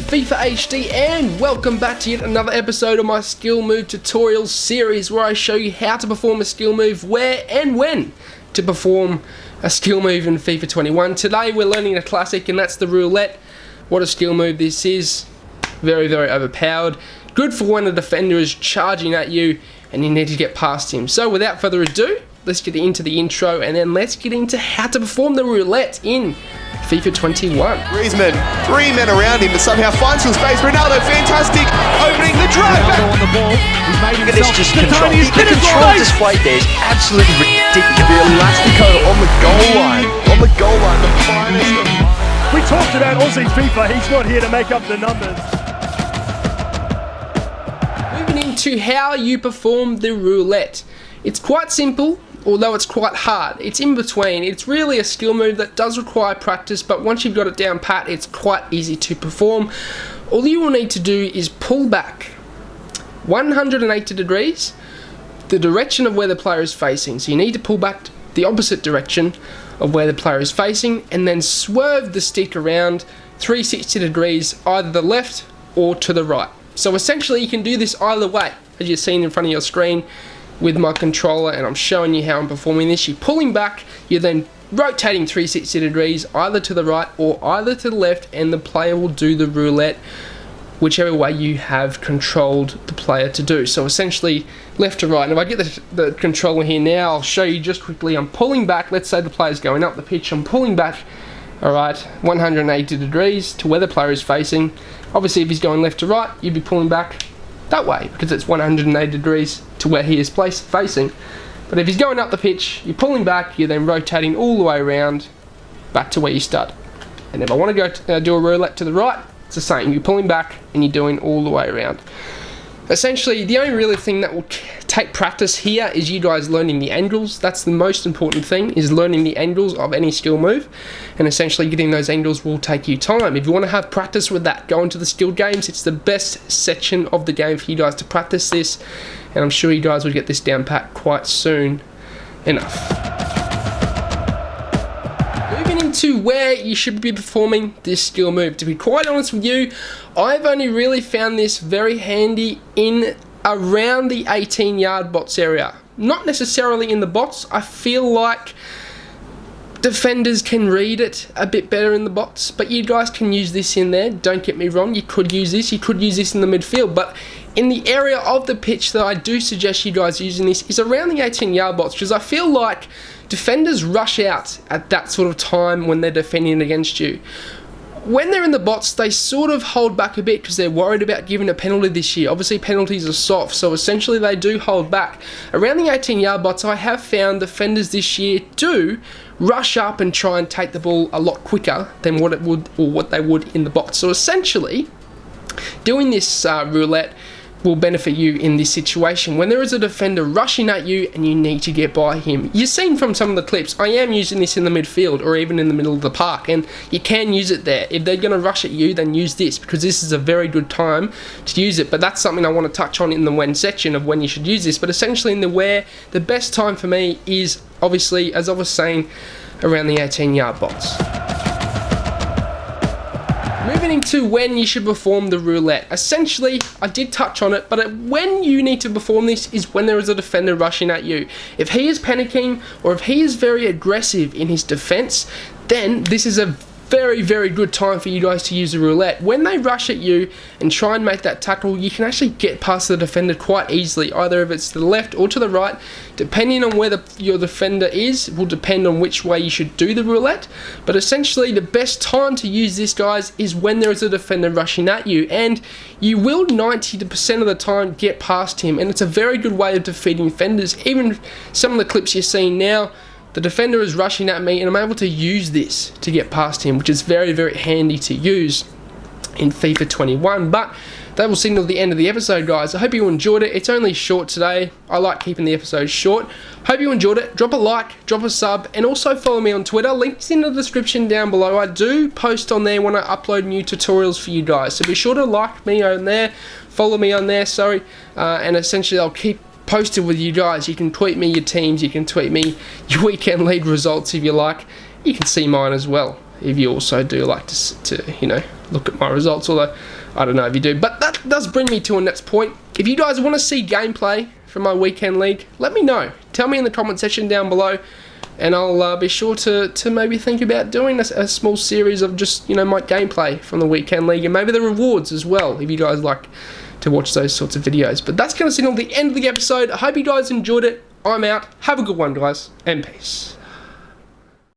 FIFA HD and welcome back to yet another episode of my skill move tutorial series where I show you how to perform a skill move, where and when to perform a skill move in FIFA 21. Today we're learning a classic, and that's the roulette. What a skill move this is. Very, very overpowered. Good for when a defender is charging at you and you need to get past him. So without further ado, let's get into the intro and then let's get into how to perform the roulette in FIFA 21. Griezmann, three men around him, but somehow finds some space. Ronaldo, fantastic, opening the drive back. Ronaldo on the ball. He's made himself just the control. tiniest The bit of control space. displayed there is absolutely ridiculous. The Elastico on the goal line. On the goal line, the finest of... We talked about Aussie FIFA. He's not here to make up the numbers. Moving into how you perform the roulette. It's quite simple, although it's quite hard. It's in between. It's really a skill move that does require practice, but once you've got it down pat, it's quite easy to perform. All you will need to do is pull back 180 degrees, the direction of where the player is facing. So you need to pull back the opposite direction of where the player is facing, and then swerve the stick around 360 degrees, either the left or to the right. So essentially you can do this either way, as you're seeing in front of your screen with my controller, and I'm showing you how I'm performing this. You're pulling back, you're then rotating 360 degrees either to the right or either to the left, and the player will do the roulette whichever way you have controlled the player to do. So essentially left to right. And if I get the controller here now, I'll show you just quickly. I'm pulling back, let's say the player's going up the pitch, I'm pulling back, alright, 180 degrees to where the player is facing. Obviously if he's going left to right, you'd be pulling back that way because it's 180 degrees to where he is facing. But if he's going up the pitch, you're pulling back, you're then rotating all the way around back to where you start. And if I want to go do a roulette to the right, it's the same. You're pulling back and you're doing all the way around. Essentially, the only really thing that will take practice here is you guys learning the angles. That's the most important thing, is learning the angles of any skill move. And essentially getting those angles will take you time. If you want to have practice with that, go into the skill games. It's the best section of the game for you guys to practice this. And I'm sure you guys will get this down pat quite soon enough. To where you should be performing this skill move. To be quite honest with you, I've only really found this very handy in around the 18-yard box area. Not necessarily in the box. I feel like defenders can read it a bit better in the box, but you guys can use this in there. Don't get me wrong, you could use this in the midfield, but in the area of the pitch that I do suggest you guys using this is around the 18-yard box, because I feel like defenders rush out at that sort of time when they're defending against you. When they're in the box, they sort of hold back a bit because they're worried about giving a penalty this year. Obviously, penalties are soft, so essentially they do hold back. Around the 18-yard box, I have found defenders this year do rush up and try and take the ball a lot quicker than what they would in the box. So essentially, doing this roulette will benefit you in this situation when there is a defender rushing at you and you need to get by him. You've seen from some of the clips, I am using this in the midfield or even in the middle of the park, and you can use it there. If they're going to rush at you, then use this, because this is a very good time to use it. But that's something I want to touch on in the when section of when you should use this. But essentially in the where, the best time for me is obviously, as I was saying, around the 18-yard box. Moving into when you should perform the roulette. Essentially, I did touch on it, but when you need to perform this is when there is a defender rushing at you. If he is panicking or if he is very aggressive in his defense, then this is a very, very good time for you guys to use the roulette. When they rush at you and try and make that tackle, you can actually get past the defender quite easily, either if it's to the left or to the right. Depending on where your defender is, will depend on which way you should do the roulette. But essentially, the best time to use this, guys, is when there is a defender rushing at you, and you will 90% of the time get past him, and it's a very good way of defeating defenders. Even some of the clips you're seeing now, the defender is rushing at me and I'm able to use this to get past him, which is very, very handy to use in FIFA 21. But that will signal the end of the episode, guys. I hope you enjoyed it. It's only short today. I like keeping the episodes short. Hope you enjoyed it. Drop a like, drop a sub, and also follow me on Twitter. Links in the description down below. I do post on there when I upload new tutorials for you guys. So be sure to like me on there, follow me on there, and essentially I'll keep posted with you guys. You can tweet me your teams, you can tweet me your weekend league results if you like. You can see mine as well if you also do like to look at my results, although I don't know if you do. But that does bring me to a next point. If you guys want to see gameplay from my weekend league, let me know. Tell me in the comment section down below, and I'll be sure to maybe think about doing a small series of just, my gameplay from the weekend league, and maybe the rewards as well, if you guys like to watch those sorts of videos. But that's going to signal the end of the episode. I hope you guys enjoyed it. I'm out. Have a good one, guys, and peace.